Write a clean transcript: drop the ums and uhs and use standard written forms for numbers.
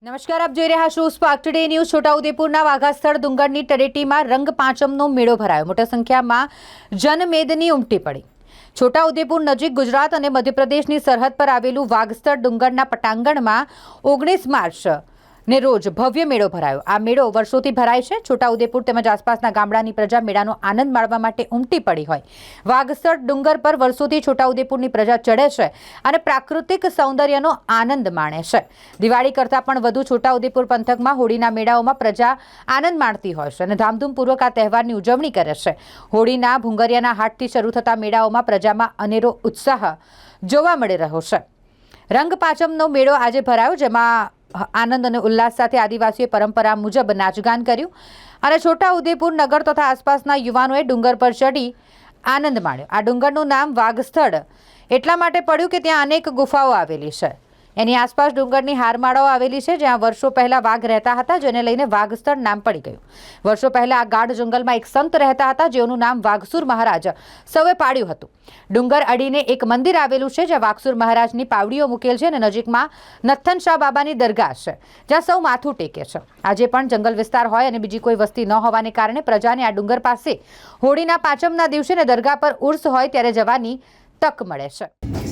નમસ્કાર, આપ જોઈ રહ્યા છો સ્પાર્ક ટુડે ન્યૂઝ। છોટાઉદેપુરના વાઘાસ્થળ ડુંગરની તળેટીમાં રંગ પાંચમનો મેળો ભરાયો। મોટી સંખ્યામાં જનમેદની ઉમટી પડી। છોટાઉદેપુર નજીક ગુજરાત અને મધ્યપ્રદેશની સરહદ પર આવેલું વાઘસ્થળ ડુંગરના પટાંગણમાં 19 માર્ચ ને રોજ ભવ્ય મેળો ભરાયો। આ મેળો વર્ષોથી ભરાય છે। છોટાઉદેપુર તેમજ આસપાસના ગામડાની પ્રજા મેળાનો આનંદ માણવા માટે ઉમટી પડી હોય। વાઘસ્થળ ડુંગર પર વર્ષોથી છોટાઉદેપુરની પ્રજા ચડે છે અને પ્રાકૃતિક સૌંદર્યનો આનંદ માણે છે। દિવાળી કરતાં પણ વધુ છોટાઉદેપુર પંથકમાં હોળીના મેળાઓમાં પ્રજા આનંદ માણતી હોય છે અને ધામધૂમપૂર્વક આ તહેવારની ઉજવણી કરે છે। હોળીના ભૂંગરિયાના હાટથી શરૂ થતા મેળાઓમાં પ્રજામાં અનેરો ઉત્સાહ જોવા મળી રહ્યો છે। રંગ પાંચમનો મેળો આજે ભરાયો, જેમાં આનંદ અને ઉલ્લાસ સાથે આદિવાસીઓએ પરંપરા મુજબ નાચગાન કર્યું અને છોટાઉદેપુર નગર તથા આસપાસના યુવાનોએ ડુંગર પર ચડી આનંદ માણ્યો। આ ડુંગરનું નામ વાઘસ્થળ એટલા માટે પડ્યું કે ત્યાં અનેક ગુફાઓ આવેલી છે। એની આસપાસ ડુંગરની હારમાળાઓ આવેલી છે, જ્યાં વર્ષો પહેલા વાઘ રહેતા હતા, જેને લઈને વાઘસ્થળ નામ પડી ગયું। વર્ષો પહેલા આ ગાઢ જંગલમાં એક સંત રહેતા હતા, જેનું નામ વાઘસુર મહારાજ સૌએ પાડ્યું હતું। ડુંગર અડીને એક મંદિર આવેલું છે, જ્યાં વાઘસુર મહારાજની પાવડીઓ મૂકેલ છે અને નજીકમાં નથન શાહ બાબાની દરગાહ છે, જ્યાં સૌ માથું ટેકે છે। આજે પણ જંગલ વિસ્તાર હોય અને બીજી કોઈ વસ્તી ન હોવાને કારણે પ્રજાને આ ડુંગર પાસે હોળીના પાંચમના દિવસે ને દરગાહ પર ઉર્સ હોય ત્યારે જવાની તક મળે છે।